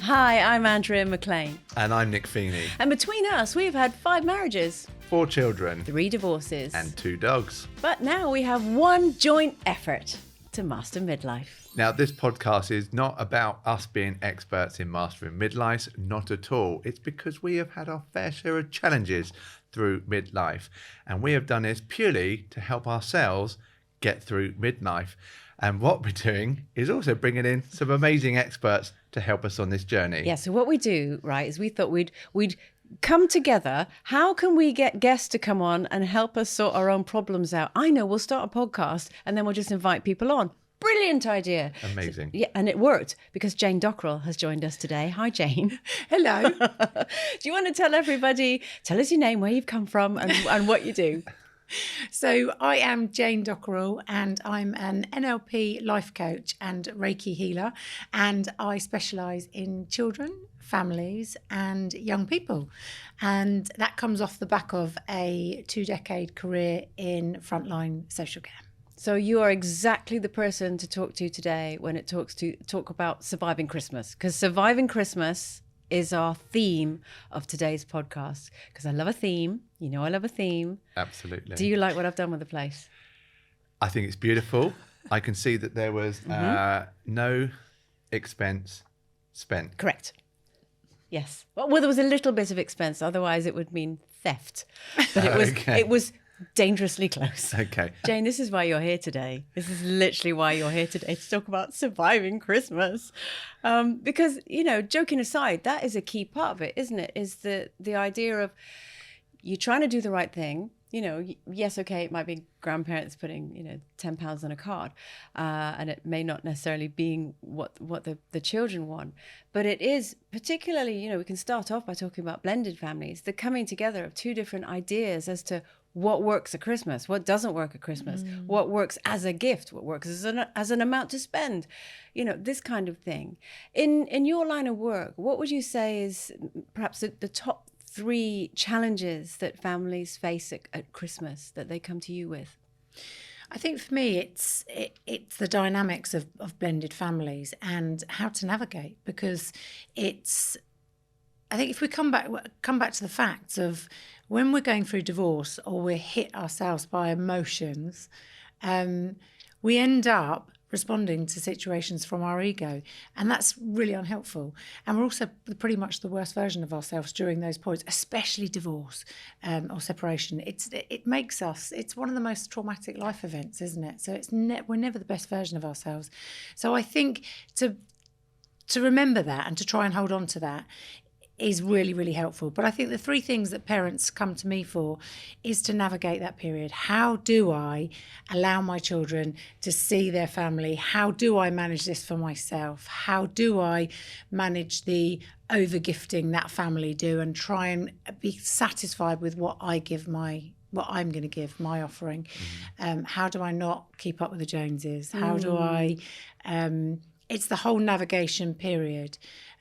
Hi, I'm Andrea McLean. And I'm Nick Feeney. And between us, we've had 5 marriages, 4 children, 3 divorces, and 2 dogs. But now we have one joint effort to master midlife. Now, this podcast is not about us being experts in mastering midlife, not at all. It's because we have had our fair share of challenges through midlife. And we have done this purely to help ourselves get through midlife. And what we're doing is also bringing in some amazing experts to help us on this journey. Yeah, so what we do, right, is we thought we'd come together. How can we get guests to come on and help us sort our own problems out? I know, we'll start a podcast and then we'll just invite people on. Brilliant idea. Amazing. So, yeah, and it worked because Jane Dockerill has joined us today. Hi, Jane. Hello. Do you want to tell everybody, tell us your name, where you've come from and what you do? So I am Jane Dockerill and I'm an NLP life coach and Reiki healer, and I specialise in children, families and young people. And that comes off the back of a 2-decade career in frontline social care. So you are exactly the person to talk to today when it talk about surviving Christmas, because surviving Christmas is our theme of today's podcast. Because I love a theme. You know I love a theme. Absolutely. Do you like what I've done with the place? I think it's beautiful. I can see that there was no expense spent. Correct. Yes. Well, there was a little bit of expense. Otherwise, it would mean theft. But it was dangerously close. Okay. Jane, this is why you're here today. This is literally why you're here today, to talk about surviving Christmas. Because, you know, joking aside, that is a key part of it, isn't it? Is the idea of you trying to do the right thing. You know, yes, okay, it might be grandparents putting, £10 on a card, and it may not necessarily be what the children want. But it is particularly, we can start off by talking about blended families, the coming together of 2 different ideas as to what works at Christmas, what doesn't work at Christmas, what works as a gift, what works as an amount to spend, this kind of thing. In your line of work, what would you say is perhaps the top 3 challenges that families face at Christmas that they come to you with? I think for me, it's the dynamics of blended families and how to navigate, because I think if we come back to the facts of when we're going through divorce or we're hit ourselves by emotions, we end up responding to situations from our ego, and that's really unhelpful. And we're also pretty much the worst version of ourselves during those points, especially divorce or separation. It makes us, it's one of the most traumatic life events, isn't it? So we're never the best version of ourselves. So I think to remember that and to try and hold on to that is really, really helpful. But I think the 3 things that parents come to me for is to navigate that period. How do I allow my children to see their family? How do I manage this for myself? How do I manage the over-gifting that family do and try and be satisfied with what I'm going to give, my offering? How do I not keep up with the Joneses? How do I... it's the whole navigation period.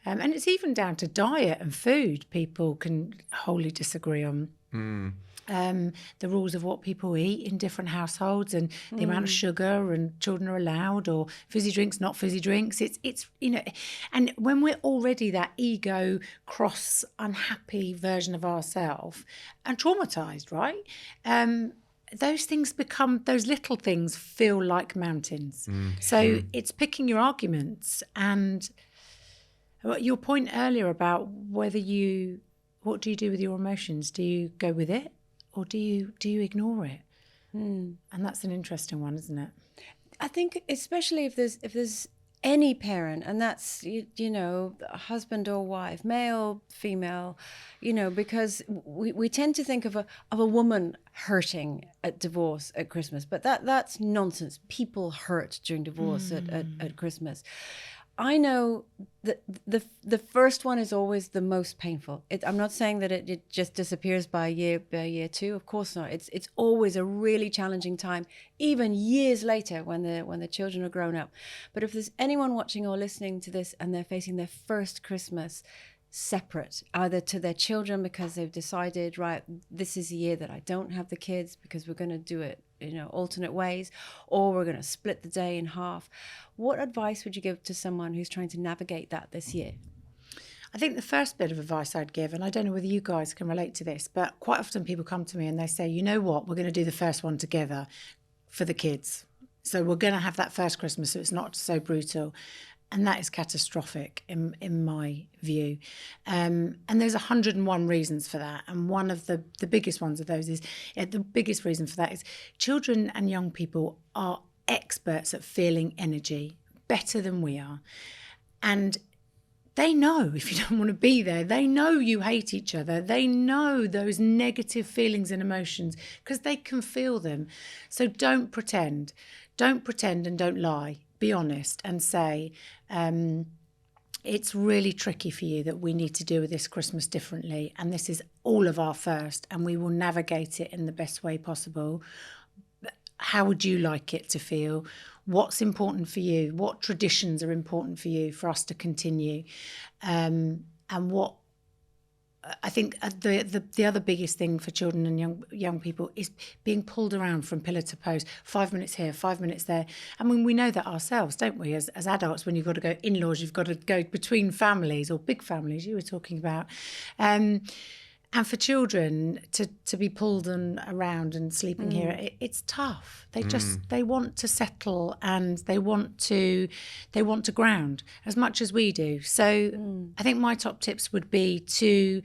And it's even down to diet and food. People can wholly disagree on the rules of what people eat in different households and the amount of sugar and children are allowed, or fizzy drinks, not fizzy drinks. It's and when we're already that ego cross unhappy version of ourselves and traumatized, right? Those little things feel like mountains. So it's picking your arguments. And your point earlier about what do you do with your emotions? Do you go with it or do you ignore it? And that's an interesting one, isn't it? I think especially if there's any parent, and that's, husband or wife, male, female, because we tend to think of a woman hurting at divorce at Christmas, but that's nonsense. People hurt during divorce at Christmas. I know that the first one is always the most painful. I'm not saying that it just disappears by year 2. Of course not. It's always a really challenging time, even years later when the children are grown up. But if there's anyone watching or listening to this and they're facing their first Christmas separate, either to their children because they've decided, right, this is the year that I don't have the kids because we're going to do it, alternate ways, or we're going to split the day in half. What advice would you give to someone who's trying to navigate that this year? I think the first bit of advice I'd give, and I don't know whether you guys can relate to this, but quite often people come to me and they say, you know what, we're going to do the first one together for the kids. So we're going to have that first Christmas so it's not so brutal. And that is catastrophic in my view. And there's 101 reasons for that. And one of the biggest ones of those is, the biggest reason for that is children and young people are experts at feeling energy, better than we are. And they know if you don't want to be there. They know you hate each other. They know those negative feelings and emotions because they can feel them. So don't pretend. Don't pretend and don't lie. Be honest and say, it's really tricky for you that we need to deal with this Christmas differently. And this is all of our first, and we will navigate it in the best way possible. How would you like it to feel? What's important for you? What traditions are important for you for us to continue? And what I think the other biggest thing for children and young people is being pulled around from pillar to post, 5 minutes here, 5 minutes there. I mean, we know that ourselves, don't we? As adults, when you've got to go in-laws, you've got to go between families or big families, you were talking about. And for children to be pulled around and sleeping here, it's tough. They want to settle and they want to ground as much as we do. So I think my top tips would be to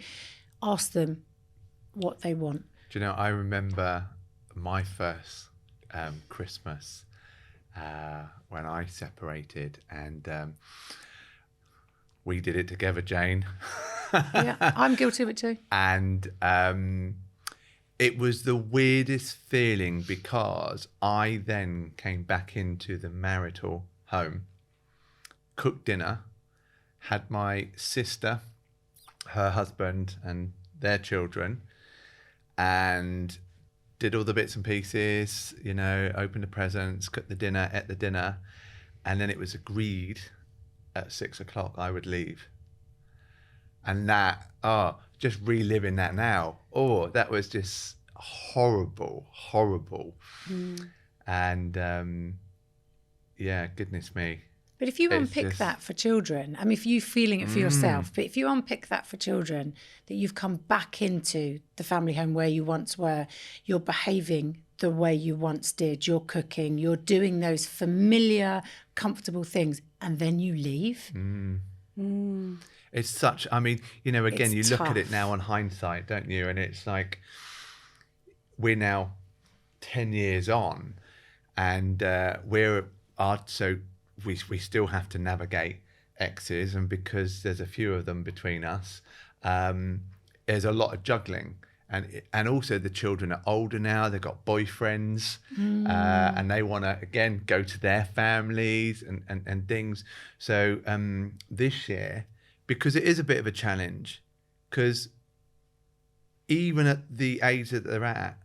ask them what they want. Do you know, I remember my first Christmas when I separated, and we did it together, Jane. Yeah, I'm guilty of it too. And it was the weirdest feeling because I then came back into the marital home, cooked dinner, had my sister, her husband and their children, and did all the bits and pieces, you know, opened the presents, cooked the dinner, ate the dinner. And then it was agreed at 6 o'clock I would leave. And that, just reliving that now, that was just horrible. And yeah, goodness me. But if you unpick that for children, I mean, if you're feeling it for yourself, but if you unpick that for children, that you've come back into the family home where you once were, you're behaving the way you once did, you're cooking, you're doing those familiar, comfortable things, and then you leave. It's such, I mean, you know, again, It's you look at tough. it now on hindsight, don't you? And it's like, we're now 10 years on, and so we still have to navigate exes, and because there's a few of them between us, there's a lot of juggling. And also the children are older now, they've got boyfriends, and they want to, again, go to their families and things. So this year, because it is a bit of a challenge, because even at the age that they're at,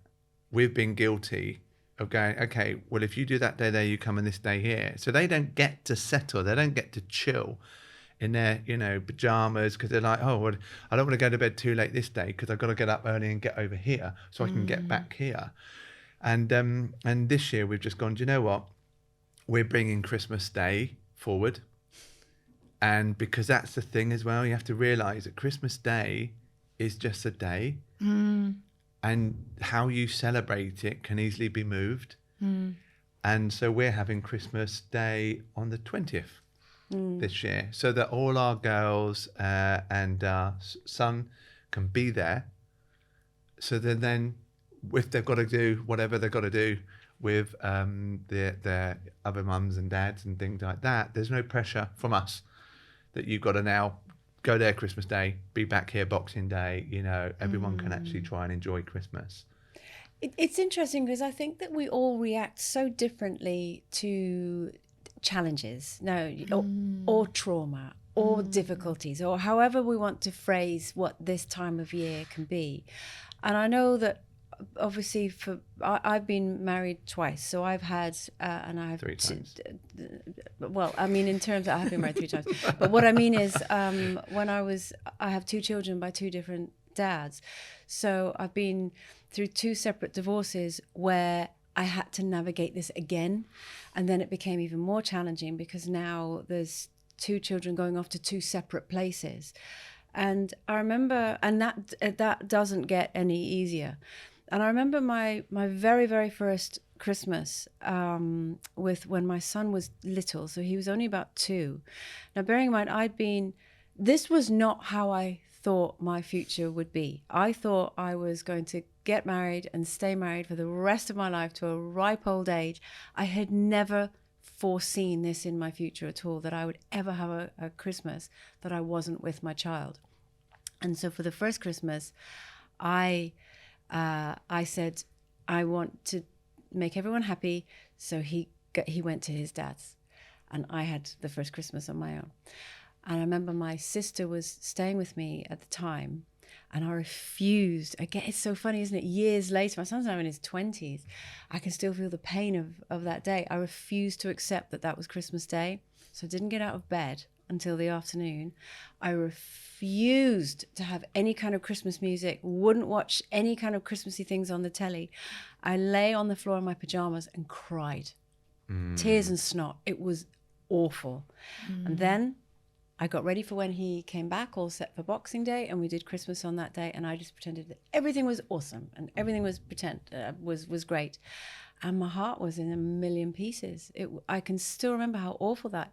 we've been guilty of going, okay, well, if you do that day there, you come on this day here. So they don't get to settle, they don't get to chill in their, you know, pajamas, because they're like, oh, well, I don't want to go to bed too late this day because I've got to get up early and get over here so I can get back here. And this year we've just gone, do you know what? We're bringing Christmas Day forward. And because that's the thing as well, you have to realise that Christmas Day is just a day. And how you celebrate it can easily be moved. And so we're having Christmas Day on the 20th. This year, so that all our girls and our son can be there, so that then if they've got to do whatever they've got to do with their other mums and dads and things like that, there's no pressure from us that you've got to now go there Christmas Day, be back here Boxing Day. You know, everyone can actually try and enjoy Christmas. It's interesting because I think that we all react so differently to challenges or trauma or difficulties, or however we want to phrase what this time of year can be. And I know that obviously I've been married twice, so I've had and I've 3 times. Well, I mean, in terms of, I have been married 3 times, but what I mean is I have 2 children by 2 different dads, so I've been through 2 separate divorces where I had to navigate this again, and then it became even more challenging because now there's two children going off to two separate places. And I remember, and that doesn't get any easier. And I remember my very, very first Christmas with when my son was little. So he was only about 2. Now, bearing in mind, this was not how I thought my future would be. I thought I was going to get married and stay married for the rest of my life to a ripe old age. I had never foreseen this in my future at all, that I would ever have a Christmas that I wasn't with my child. And so for the first Christmas, I said, I want to make everyone happy. So he went to his dad's, and I had the first Christmas on my own. And I remember my sister was staying with me at the time, and I refused. Again, it's so funny, isn't it? Years later, my son's now in his 20s. I can still feel the pain of that day. I refused to accept that was Christmas Day. So I didn't get out of bed until the afternoon. I refused to have any kind of Christmas music, wouldn't watch any kind of Christmassy things on the telly. I lay on the floor in my pajamas and cried. Tears and snot. It was awful. And then I got ready for when he came back, all set for Boxing Day, and we did Christmas on that day, and I just pretended that everything was awesome and everything was was great. And my heart was in a million pieces. I can still remember how awful that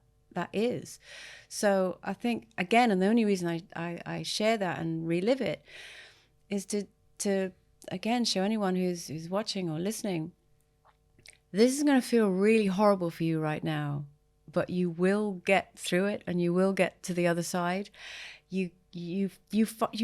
is. So I think, again, and the only reason I share that and relive it is to again show anyone who's watching or listening, this is going to feel really horrible for you right now, but you will get through it and you will get to the other side. You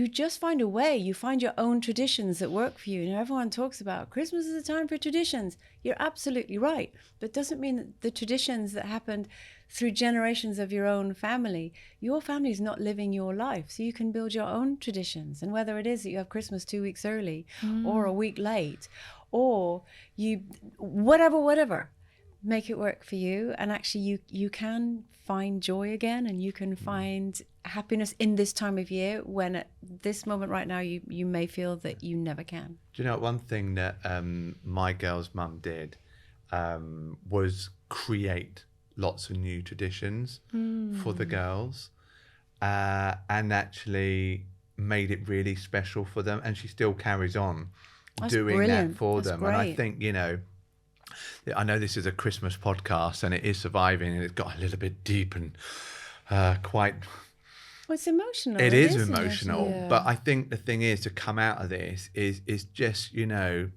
just find a way. You find your own traditions that work for you. You know, everyone talks about Christmas is a time for traditions. You're absolutely right. But it doesn't mean that the traditions that happened through generations of your own family, your family is not living your life. So you can build your own traditions. And whether it is that you have Christmas 2 weeks early or a week late, or you, whatever, make it work for you. And actually you can find joy again, and you can find happiness in this time of year when at this moment right now you may feel that you never can. Do you know, one thing that my girl's mum did was create lots of new traditions for the girls, and actually made it really special for them, and she still carries on doing brilliant. that for That's them. great. And I think, you know, I know this is a Christmas podcast and it is surviving, and it's got a little bit deep and quite... Well, it's emotional. It is emotional. Yeah. But I think the thing is, to come out of this is just, you know,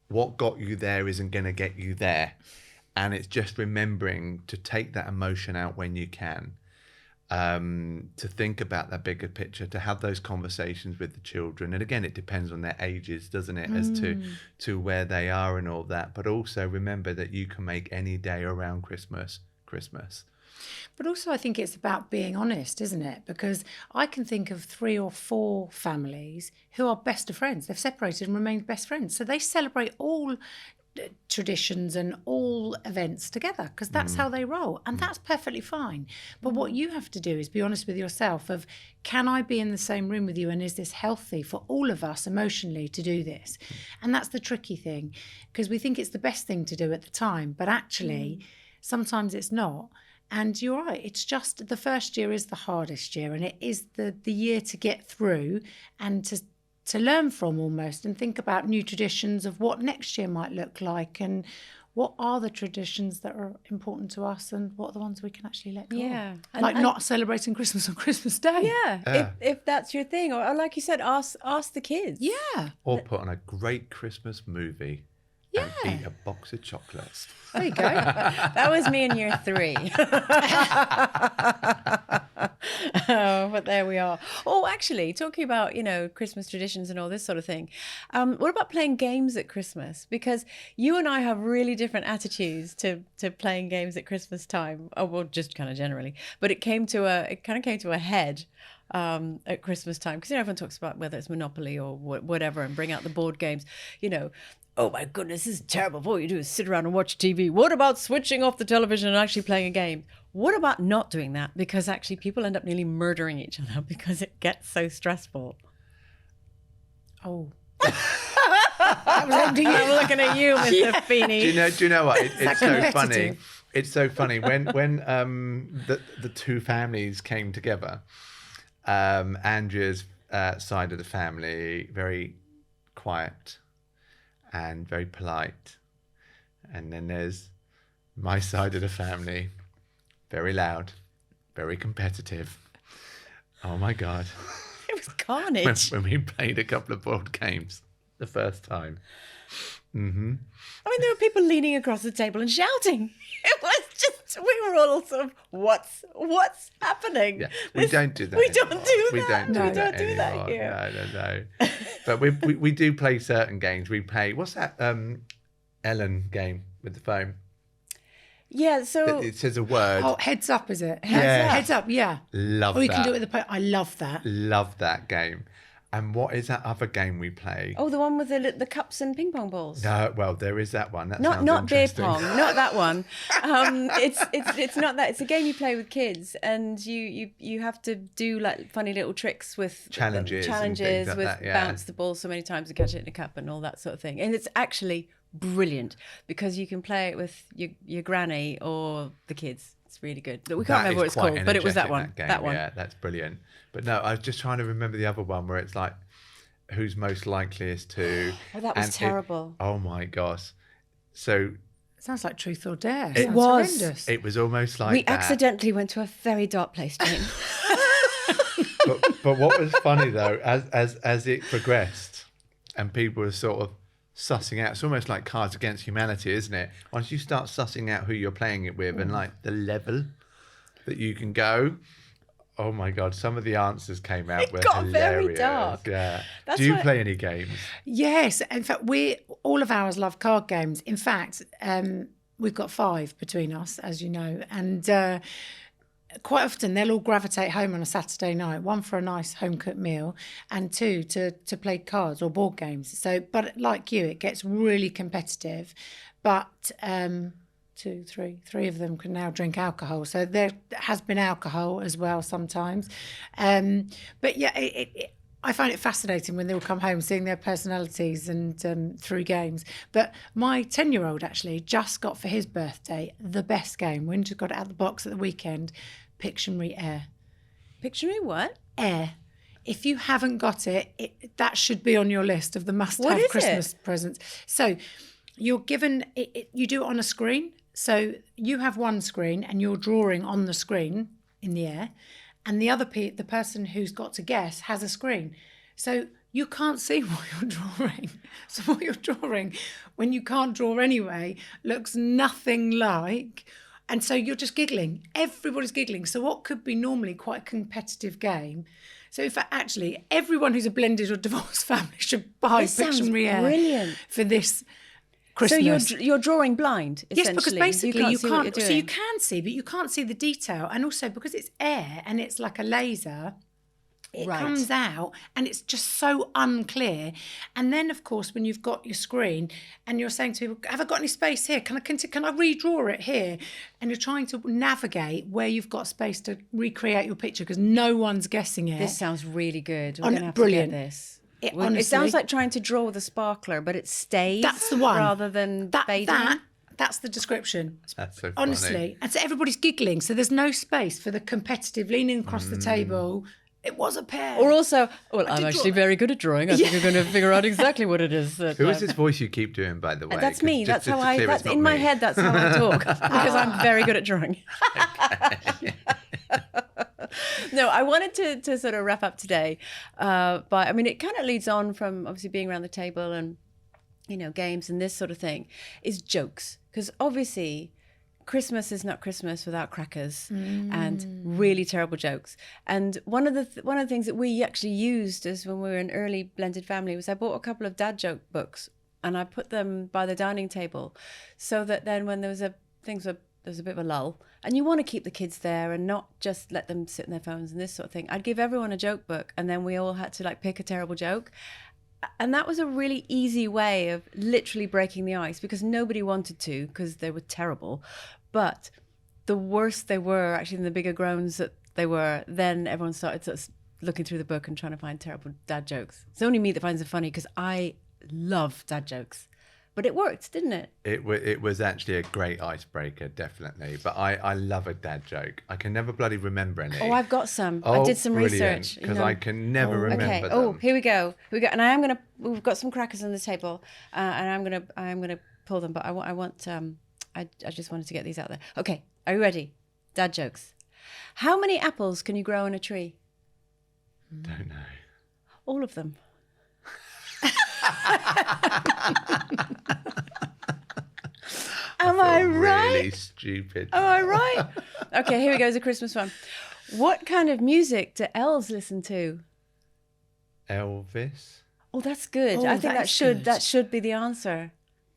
what got you there isn't going to get you there. And it's just remembering to take that emotion out when you can, to think about that bigger picture, to have those conversations with the children. And again, it depends on their ages, doesn't it, as to where they are and all that. But also remember that you can make any day around Christmas. But also I think it's about being honest, isn't it? Because I can think of 3 or 4 families who are best of friends. They've separated and remained best friends. So they celebrate all traditions and all events together because that's how they roll, and that's perfectly fine. But what you have to do is be honest with yourself of, can I be in the same room with you, and is this healthy for all of us emotionally to do this? And that's the tricky thing, because we think it's the best thing to do at the time, but actually sometimes it's not. And you're right, it's just the first year is the hardest year, and it is the year to get through and to learn from almost, and think about new traditions of what next year might look like, and what are the traditions that are important to us, and what are the ones we can actually let go of. Yeah. Like not celebrating Christmas on Christmas Day. Yeah, if that's your thing. Or like you said, ask the kids. Yeah. Or put on a great Christmas movie and eat a box of chocolates. There you go. That was me in year 3. But there we are. Oh, actually, talking about, you know, Christmas traditions and all this sort of thing. What about playing games at Christmas? Because you and I have really different attitudes to playing games at Christmas time. Oh, well, just kind of generally. But it kind of came to a head at Christmas time, because, you know, everyone talks about whether it's Monopoly or whatever, and bring out the board games, you know. Oh my goodness, this is terrible. All you do is sit around and watch TV. What about switching off the television and actually playing a game? What about not doing that? Because actually people end up nearly murdering each other because it gets so stressful. Oh. I was I'm looking at you, Mr. Feeney. Do you know what? It's so funny. It's so funny when the two families came together. Andrea's side of the family, very quiet and very polite, and then there's my side of the family, very loud, very competitive. Oh my God. It was carnage. When we played a couple of board games the first time. Mm-hmm. I mean, there were people leaning across the table and shouting. It was just, we were all sort of, what's happening? Yeah, we don't do that. We don't anymore. do We that. don't do We that don't do that anymore. here. No. But we do play certain games. We play, what's that Ellen game with the phone? Yeah, so It says a word. Oh, heads up, is it? Yeah. Heads up, yeah. Love Or you that. can do it with the I love that. Love that game. And what is that other game we play? the one with the cups and ping pong balls. No, well, there is that one. That Not sounds beer interesting. pong, not that one. It's not that. It's a game you play with kids, and you have to do like funny little tricks with Challenges and things like with that, yeah. bounce the ball so many times to catch it in a cup and all that sort of thing. And it's actually brilliant because you can play it with your granny or the kids. It's really good. But we can't remember what it's called, but it was that one. Game. That one. Yeah, that's brilliant. But no, I was just trying to remember the other one where it's like, who's most likeliest to... Oh, that was terrible. Oh my gosh. So Sounds like Truth or Dare. It Sounds was. horrendous. it was almost like We that. accidentally went to a very dark place, Jane. But what was funny though, as it progressed and people were sort of sussing out, it's almost like Cards Against Humanity, isn't it? Once you start sussing out who you're playing it with and like the level that you can go, oh my God, some of the answers came out were got very hilarious. dark. Yeah. That's Do you why- play any games? Yes, in fact, all of ours love card games. In fact, we've got 5 between us, as you know, and quite often they'll all gravitate home on a Saturday night. 1 for a nice home cooked meal, and 2 to play cards or board games. So, but like you, it gets really competitive. But 2, 3 of them can now drink alcohol. So there has been alcohol as well sometimes. But yeah, I find it fascinating when they all come home seeing their personalities and through games. But my 10-year-old actually just got for his birthday the best game. We just got it out of the box at the weekend, Pictionary Air. Pictionary what? Air. If you haven't got it, that should be on your list of the What must-have is Christmas it? presents. So you're given, you do it on a screen. So you have one screen and you're drawing on the screen in the air, and the other the person who's got to guess has a screen. So you can't see what you're drawing. So what you're drawing, when you can't draw anyway, looks nothing like... And so you're just giggling. Everybody's giggling. So what could be normally quite a competitive game. So in fact, actually, everyone who's a blended or divorced family should buy This sounds Pictionary Air brilliant. for this Christmas. So you're drawing blind, essentially. Yes, because basically you see what can't. you're So you doing. can see, but you can't see the detail. And also because it's air and it's like a laser, it Right. comes out and it's just so unclear. And then, of course, when you've got your screen and you're saying to people, "Have I got any space here? Can I redraw it here?" And you're trying to navigate where you've got space to recreate your picture because no one's guessing it. This sounds really good. We're On- going to have brilliant. to get this. It Well, honestly- it sounds like trying to draw with a sparkler, but it stays That's the one. rather than fading. That's the description. That's so funny. Honestly. And so everybody's giggling. So there's no space for the competitive leaning across the table. It was a pair. Or also, well, I I'm did actually draw- very good at drawing. I think I'm going to figure out exactly what it is. Who is this voice you keep doing, by the way? That's 'Cause me. just That's how to clear, that's it's not in my me. head. That's how I talk because I'm very good at drawing. No, I wanted to sort of wrap up today, but I mean, it kind of leads on from obviously being around the table and games and this sort of thing, is jokes, because obviously Christmas is not Christmas without crackers and really terrible jokes. And one of the things that we actually used as when we were an early blended family was I bought a couple of dad joke books and I put them by the dining table, so that then when there was a bit of a lull and you want to keep the kids there and not just let them sit in their phones and this sort of thing, I'd give everyone a joke book and then we all had to like pick a terrible joke. And that was a really easy way of literally breaking the ice, because nobody wanted to, because they were terrible. But the worse they were, actually, the bigger groans that they were, then everyone started sort of looking through the book and trying to find terrible dad jokes. It's only me that finds it funny, because I love dad jokes. But it worked, didn't it? It was actually a great icebreaker, definitely. But I love a dad joke. I can never bloody remember any. Oh, I've got some. I did some research. Because I can never remember Okay. them. Oh, here we go. And I am gonna. We've got some crackers on the table, and I'm gonna pull them. But I just wanted to get these out there. Okay. Are you ready? Dad jokes. How many apples can you grow on a tree? Don't know. All of them. Am I right? Really stupid. Am I right? Okay, here we go. It's a Christmas one. What kind of music do elves listen to? Elvis. Oh, that's good. Oh, I think that's that good. should be the answer.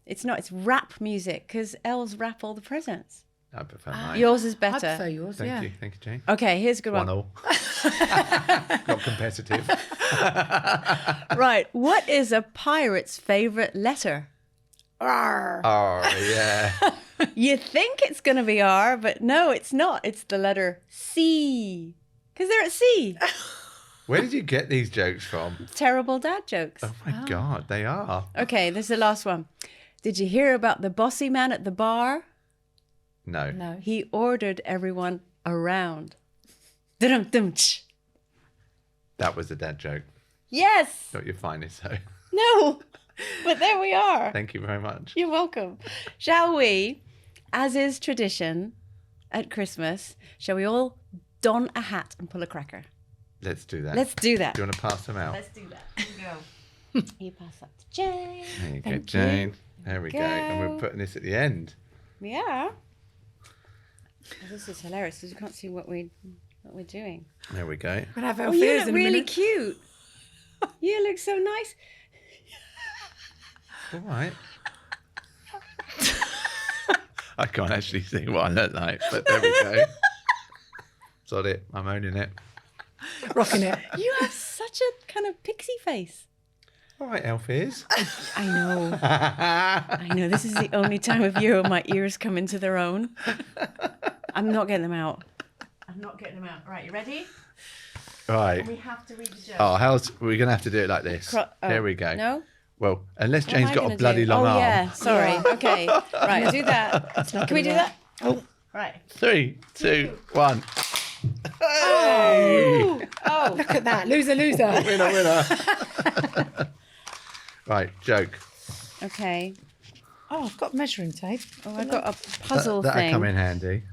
It's not. It's rap music because elves wrap all the presents. I prefer mine. Yours is I better. prefer yours, Thank yeah. you, Jane. Okay, here's a good one. 1-1. Not competitive. Right. What is a pirate's favorite letter? Arr. Oh yeah. You think it's going to be R, but no, it's not. It's the letter C. Because they're at sea. Where did you get these jokes from? Terrible dad jokes. Oh my God, they are. Okay, this is the last one. Did you hear about the bossy man at the bar? No. No. He ordered everyone around. Dum-dum-tsh. That was a dad joke. Yes. Not your finest, though. No. But there we are. Thank you very much. You're welcome. Shall we, as is tradition at Christmas, shall we all don a hat and pull a cracker? Let's do that. Let's do that. Do you want to pass them out? Let's do that. Here we go. You pass that to Jane. There you go, Thank Jane. you. There we go. And we're putting this at the end. Yeah. Oh, this is hilarious because you can't see what we're doing. There we go. We'll have our Oh, you fears look in a really minute. cute. You look so nice. All right. I can't actually see what I look like, but there we go. Sod it. I'm owning it. Rocking it. You have such a kind of pixie face. All right, Alfies. I know. I know. This is the only time of year when my ears come into their own. I'm not getting them out. I'm not getting them out. Right, you ready? Right. We have to read the joke. Oh, we're going to have to do it like this. There we go. No? Well, unless What am Jane's I got a gonna bloody do? long arm. Yeah, sorry. Okay. Right, do that. Can we do that? Oh, Right. 3, 2, 1. Oh! Oh. look at that. Loser, loser. Winner. Right, joke. Okay. Oh, I've got measuring tape. Oh, I've got a puzzle That'll thing. come in handy.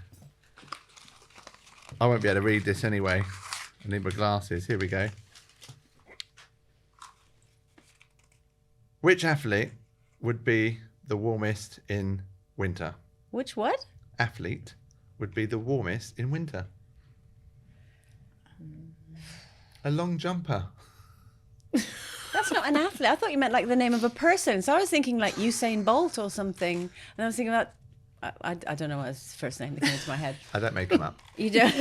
I won't be able to read this anyway. I need my glasses. Here we go. Which athlete would be the warmest in winter? Which what? Athlete would be the warmest in winter. A long jumper. That's not an athlete. I thought you meant like the name of a person. So I was thinking like Usain Bolt or something. And I was thinking about, I don't know what his first name that came into my head. I don't make them up. You don't?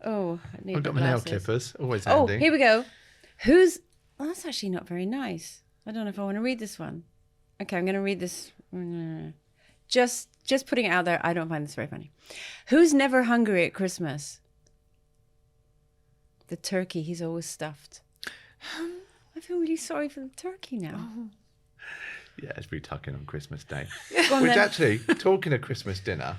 Oh, I need I've got the my nail glasses. clippers. Always Oh, handy. here we go. Well, that's actually not very nice. I don't know if I want to read this one. Okay, I'm going to read this. Just putting it out there. I don't find this very funny. Who's never hungry at Christmas? The turkey. He's always stuffed. I feel really sorry for the turkey now. Yeah, it's pretty tucking on Christmas Day. Go on Which then. actually, talking of Christmas dinner,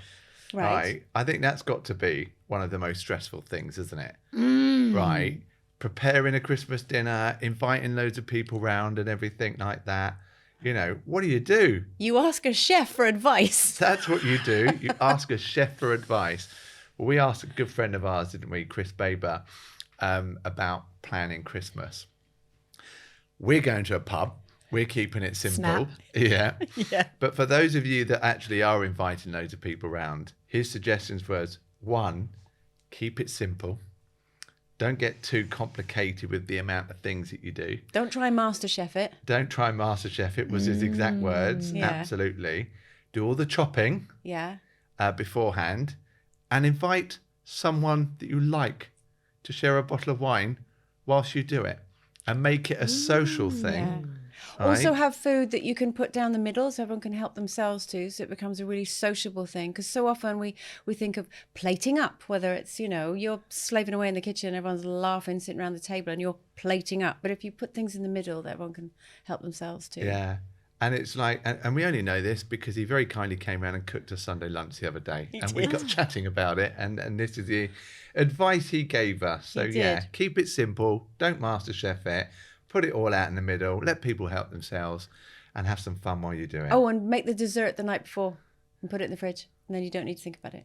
Right. I think that's got to be one of the most stressful things, isn't it? Mm. Right. Preparing a Christmas dinner, inviting loads of people round and everything like that. You know, what do? You ask a chef for advice. That's what you do. You ask a chef for advice. Well, we asked a good friend of ours, didn't we, Chris Baber, about planning Christmas. We're going to a pub. We're keeping it simple. Snap. Yeah. Yeah. But for those of you that actually are inviting loads of people round, his suggestions was, 1, keep it simple. Don't get too complicated with the amount of things that you do. Don't try Master Chef it. Don't try MasterChef. It was his exact words. yeah. Absolutely. Do all the chopping Yeah. beforehand and invite someone that you like to share a bottle of wine whilst you do it and make it a social thing. Yeah. Right? Also have food that you can put down the middle so everyone can help themselves too, so it becomes a really sociable thing. Because so often we think of plating up, whether it's, you know, you're slaving away in the kitchen, everyone's laughing, sitting around the table and you're plating up. But if you put things in the middle that everyone can help themselves too. Yeah. And it's like, and we only know this because he very kindly came around and cooked us Sunday lunch the other day. And we got chatting about it. And this is the advice he gave us. So, yeah, keep it simple. Don't MasterChef it. Put it all out in the middle. Let people help themselves and have some fun while you do it. Oh, and make the dessert the night before and put it in the fridge. And then you don't need to think about it.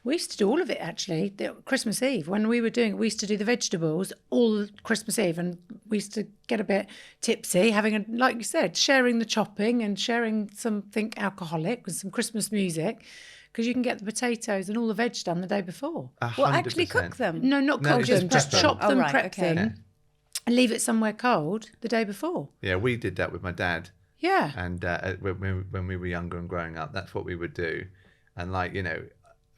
We used to do all of it, actually. Christmas Eve, when we were doing it, we used to do the vegetables all Christmas Eve. And we used to get a bit tipsy, having, like you said, sharing the chopping and sharing something alcoholic with some Christmas music. Because you can get the potatoes and all the veg done the day before. 100%. Well, actually cook them. No, not cold them. Just chop them, prep them, Yeah. and leave it somewhere cold the day before. Yeah, we did that with my dad. Yeah. And when we were younger and growing up, that's what we would do. And like, you know,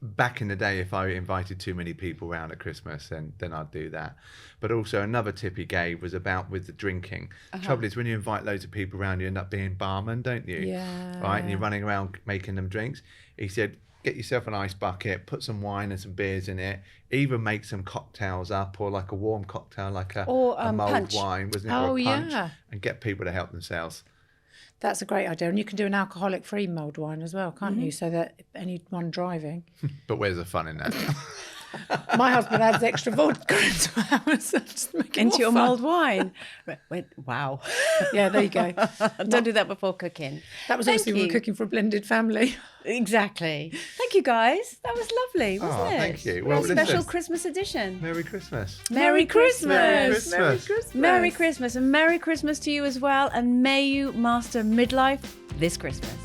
back in the day, if I invited too many people around at Christmas, then I'd do that. But also another tip he gave was about with the drinking. Trouble is, when you invite loads of people around, you end up being barman, don't you? Yeah. Right? And you're running around making them drinks. He said, get yourself an ice bucket, put some wine and some beers in it, even make some cocktails up, or like a warm cocktail, like a mulled punch. wine, wasn't it? Oh, or a punch, yeah. and get people to help themselves. That's a great idea. And you can do an alcoholic-free mulled wine as well, can't you? So that anyone driving. But where's the fun in that? My husband adds extra vodka into ours. Into your mulled wine. Wow. Yeah, there you go. Don't do that before cooking. That was Thank obviously we you. were cooking for a blended family. Exactly. Thank you, guys. That was lovely, wasn't it? Thank you. Well, Well, special listen. Christmas edition. Merry Christmas. Merry Christmas. Merry Christmas. Merry Christmas. And Merry Christmas to you as well. And may you master midlife this Christmas.